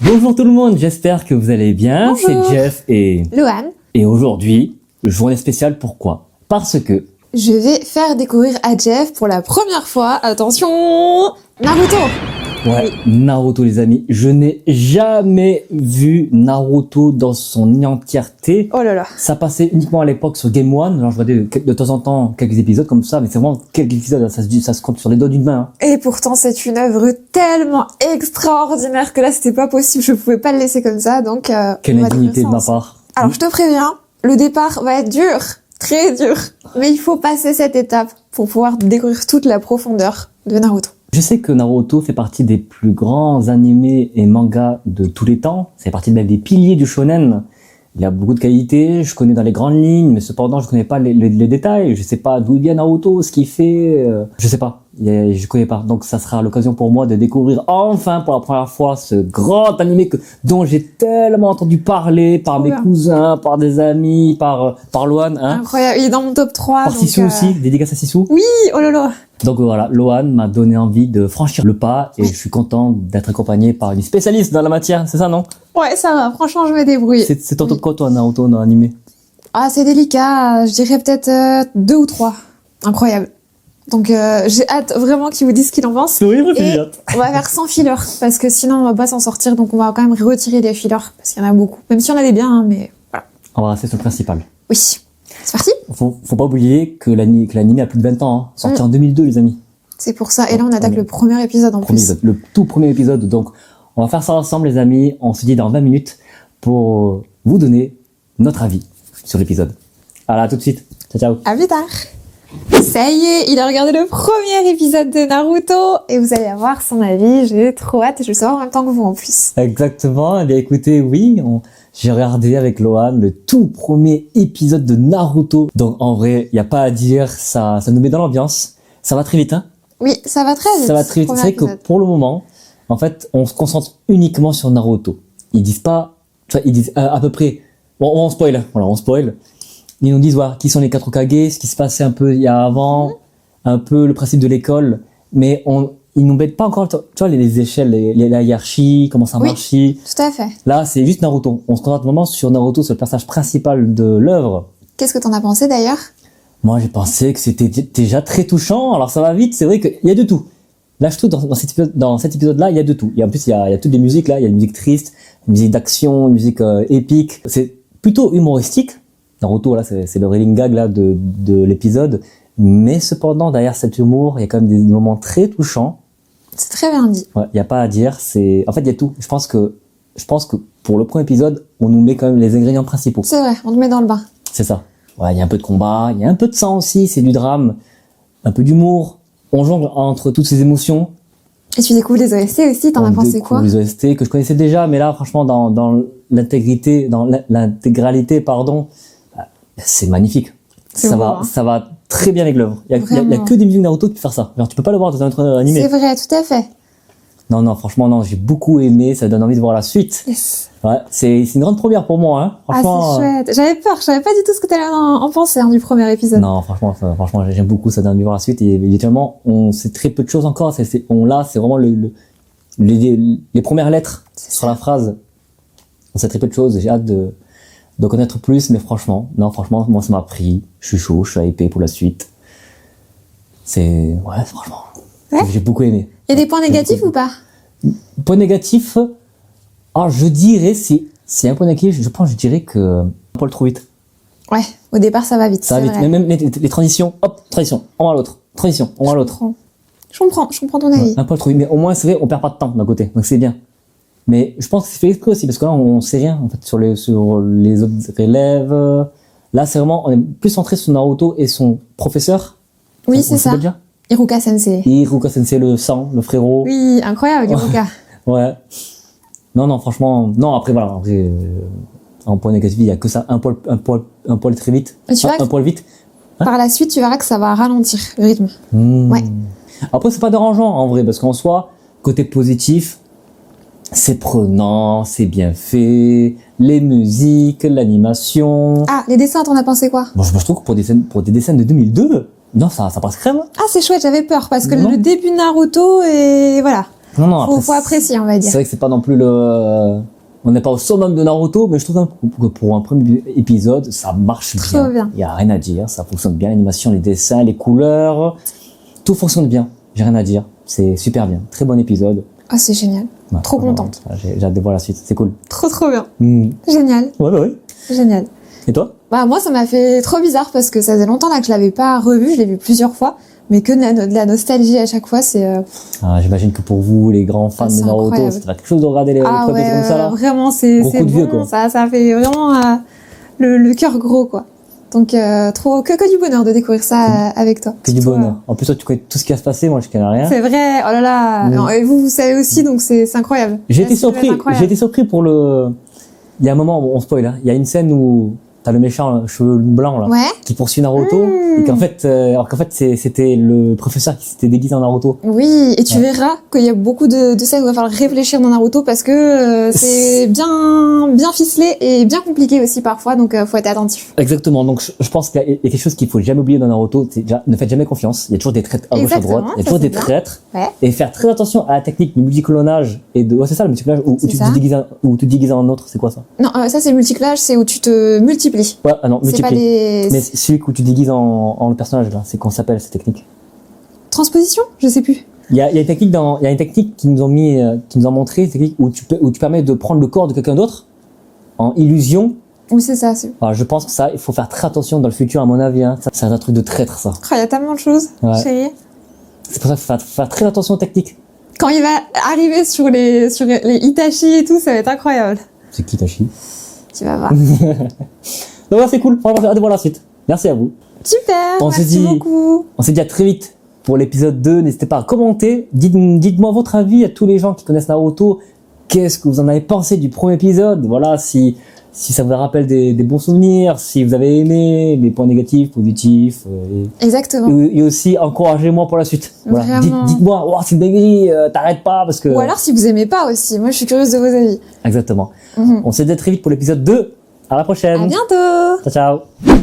Bonjour tout le monde, j'espère que vous allez bien. Bonjour. C'est Jeff et Lohan. Et aujourd'hui, journée spéciale, pourquoi? Parce que Je vais faire découvrir à Jeff pour la première fois, attention, Naruto. ouais, Naruto les amis, je n'ai jamais vu Naruto dans son entièreté. Oh là là. Ça passait uniquement à l'époque sur Game One, genre je regardais de temps en temps quelques épisodes comme ça, mais c'est vraiment quelques épisodes, ça se compte sur les doigts d'une main. Hein. Et pourtant, c'est une œuvre tellement extraordinaire que là, c'était pas possible. Je pouvais pas le laisser comme ça, donc. Quelle on va indignité de découvrir ma ça ensemble. part. Alors, je te préviens, le départ va être dur, très dur, mais il faut passer cette étape pour pouvoir découvrir toute la profondeur de Naruto. Je sais que Naruto fait partie des plus grands animés et mangas de tous les temps. C'est partie même des piliers du shonen. Il a beaucoup de qualités, je connais dans les grandes lignes, mais cependant je connais pas les détails. Je sais pas d'où vient Naruto, ce qu'il fait, je sais pas. Je connais pas. Donc ça sera l'occasion pour moi de découvrir enfin pour la première fois ce grand animé dont j'ai tellement entendu parler par mes cousins, par des amis, par Lohan. Hein. Incroyable, il est dans mon top 3. Par Sissou aussi, dédicace à Sissou. Oui, oh là là. Donc voilà, Lohan m'a donné envie de franchir le pas et je suis content d'être accompagné par une spécialiste dans la matière, c'est ça non? Ouais, ça va, franchement, je me débrouille. C'est ton top quoi toi, Naruto, dans l'animé? Ah, c'est délicat, je dirais peut-être 2 ou 3. Incroyable. Donc j'ai hâte vraiment qu'il vous dise ce qu'il en pense. Oui, et on va faire sans filler, parce que sinon on va pas s'en sortir, donc on va quand même retirer les fillers, parce qu'il y en a beaucoup. Même si on a des biens, hein, mais voilà. On va rester sur le principal. Oui. C'est parti? Faut pas oublier que l'anime a plus de 20 ans, hein. Sorti en 2002 les amis. C'est pour ça, et là on attaque le premier épisode en plus. Le tout premier épisode, donc on va faire ça ensemble les amis, on se dit dans 20 minutes pour vous donner notre avis sur l'épisode. Voilà, à tout de suite, ciao ciao. À plus tard. Ça y est, il a regardé le premier épisode de Naruto, et vous allez avoir son avis, j'ai trop hâte, je vais le savoir en même temps que vous en plus. Exactement, eh bien écoutez, oui, j'ai regardé avec Lohan le tout premier épisode de Naruto. Donc en vrai, y a pas à dire, ça nous met dans l'ambiance. Ça va très vite, hein? Oui, ça va très vite. Ça va très vite. C'est vrai que pour le moment, en fait, on se concentre uniquement sur Naruto. Ils disent pas, tu vois, ils disent à peu près, bon, on spoil, voilà, on spoil. Ils nous disent, voilà, qui sont les 4 Hokage, ce qui se passait un peu il y a avant, un peu le principe de l'école, mais ils nous mettent pas encore, tu vois, les échelles, la hiérarchie, comment ça marche. Oui, tout à fait. Là, c'est juste Naruto. On se concentre vraiment sur Naruto, sur le personnage principal de l'œuvre. Qu'est-ce que t'en as pensé d'ailleurs? Moi, j'ai pensé que c'était déjà très touchant. Alors, ça va vite. C'est vrai qu'il y a de tout. Là, je trouve dans cet épisode-là, il y a de tout. Et en plus, il y a toutes les musiques là. Il y a une musique triste, une musique d'action, une musique épique. C'est plutôt humoristique. Naruto, là, c'est le running gag là de l'épisode. Mais cependant, derrière cet humour, il y a quand même des moments très touchants. C'est très bien dit. Ouais, il y a pas à dire. En fait, il y a tout. Je pense que pour le premier épisode, on nous met quand même les ingrédients principaux. C'est vrai, on te met dans le bain. C'est ça. Ouais, il y a un peu de combat, il y a un peu de sang aussi, c'est du drame, un peu d'humour. On jongle entre toutes ces émotions. Et tu découvres les OST aussi, t'en as pensé quoi? Les OST que je connaissais déjà, mais là, franchement, dans l'intégralité, pardon, c'est magnifique. Ça va très bien avec l'œuvre. Il y a que des musiques Naruto qui peuvent faire ça. Genre, tu peux pas le voir dans un autre animé. C'est vrai, tout à fait. Non, franchement, non, j'ai beaucoup aimé, ça donne envie de voir la suite. Yes. Ouais, c'est une grande première pour moi, hein. Franchement. Ah, c'est chouette. J'avais peur, je savais pas du tout ce que t'allais en penser, du premier épisode. Non, franchement, j'aime beaucoup, ça donne envie de voir la suite, et évidemment, on sait très peu de choses encore, c'est vraiment les premières lettres sur la phrase. On sait très peu de choses, j'ai hâte de connaître plus, mais franchement, moi, ça m'a pris. Je suis chaud, je suis hypé pour la suite. Franchement. Ouais. J'ai beaucoup aimé. Il y a des points négatifs ou pas? Point négatif, je dirais, c'est un point négatif, je dirais que un poil trop vite. Ouais, au départ ça va vite. Ça va vite, même les transitions, transition, on va à l'autre, transition, on va à l'autre. Je comprends ton avis. Ouais, un poil trop vite, mais au moins c'est vrai, on perd pas de temps d'un côté, donc c'est bien. Mais je pense que c'est fait exprès aussi, parce que là on sait rien, en fait, sur les autres élèves. Là c'est vraiment, on est plus centré sur Naruto et son professeur. Oui, c'est ça. Iruka Sensei. Iruka Sensei, le frérot. Oui, incroyable, Iruka. Ouais. Non, franchement, non, après, voilà, en point négatif, il y a que ça, un poil très vite. Un poil vite. Hein? Par la suite, tu verras que ça va ralentir le rythme. Ouais. Après, c'est pas dérangeant, en vrai, parce qu'en soi, côté positif, c'est prenant, c'est bien fait, les musiques, l'animation. Ah, les dessins, t'en as pensé quoi? Bon, je trouve que pour des dessins de 2002, non, ça passe crème. Ah, c'est chouette, j'avais peur, parce que le début de Naruto, et voilà. Non, après, Faut apprécier, on va c'est dire. vrai que c'est pas non plus on n'est pas au summum de Naruto, mais je trouve que pour un premier épisode, ça marche Trop bien. Il y a rien à dire, ça fonctionne bien, l'animation, les dessins, les couleurs, tout fonctionne bien. J'ai rien à dire. C'est super bien. Très bon épisode. Ah, c'est génial. Ouais, Trop vraiment, contente. j'ai hâte de voir la suite. C'est cool. Trop bien. Mm. Génial. Ouais. Génial. Et toi? Bah, moi, ça m'a fait trop bizarre parce que ça faisait longtemps là que je l'avais pas revu. Je l'ai vu plusieurs fois. Mais que de la nostalgie à chaque fois, c'est... J'imagine que pour vous, les grands fans c'est de Naruto, incroyable. c'était quelque chose de regarder les Ah premiers épisodes ouais, comme ça là. vraiment, Gros c'est coup de bon. vieux, quoi. Ça fait vraiment le cœur gros, quoi. Donc, que du bonheur de découvrir ça avec toi. Que du Surtout, bonheur. En plus, toi, tu connais tout ce qui va se passer, moi, je connais rien. C'est vrai, oh là là. Mm. Non, et vous savez aussi, donc c'est incroyable. J'ai La été série est surpris. incroyable. J'ai été surpris pour le. Il y a un moment, on spoil, hein. Il y a une scène où t'as le méchant cheveux blancs là, Ouais. qui poursuit Naruto, et qu'en fait, c'était le professeur qui s'était déguisé en Naruto. Oui, et tu Ouais. verras qu'il y a beaucoup de scènes où il va falloir réfléchir dans Naruto parce que c'est bien ficelé et bien compliqué aussi parfois, donc faut être attentif. Exactement. Donc, je pense qu'il y a quelque chose qu'il faut jamais oublier dans Naruto. C'est déjà, ne faites jamais confiance. Il y a toujours des traîtres à gauche, à Exactement, droite. Il y a ça, toujours c'est des bien. traîtres. Ouais. Et faire très attention à la technique du multiclonage et de, ouais, c'est ça, le multiclonage, où C'est tu ça. te déguises en un autre, c'est quoi ça? Non, ça c'est multiclage, c'est où tu te multiplies. Ouais, ah non, C'est pas multiplie. des Mais celui où tu te déguises en le personnage, là, c'est qu'on s'appelle cette technique. transpositions, je sais plus. Il y a une technique qui nous ont montré, une technique où tu permets de prendre le corps de quelqu'un d'autre en illusion. Oui, c'est ça. Alors, je pense que ça, il faut faire très attention dans le futur, à mon avis, hein. Ça, c'est un truc de traître, ça. Il y a tellement de choses, Ouais. chérie. C'est pour ça qu'il faut faire très attention aux techniques. Quand il va arriver sur les Itachi et tout, ça va être incroyable. C'est qui, Tachi? Tu vas voir. Donc, ouais, c'est cool. On va voir la suite. Merci à vous. Super, On se merci dit- beaucoup. On se dit à très vite pour l'épisode 2. N'hésitez pas à commenter. Dites-moi votre avis à tous les gens qui connaissent Naruto. Qu'est-ce que vous en avez pensé du premier épisode? Voilà, si ça vous rappelle des bons souvenirs, si vous avez aimé, les points négatifs, positifs, Exactement. et aussi encouragez-moi pour la suite. Voilà. Vraiment. Dites-moi, oh, c'est une dinguerie, t'arrêtes pas parce que. Ou alors si vous aimez pas aussi. Moi, je suis curieuse de vos avis. Exactement. Mhm. On se dit à très vite pour l'épisode 2. À la prochaine. À bientôt. Ciao, ciao.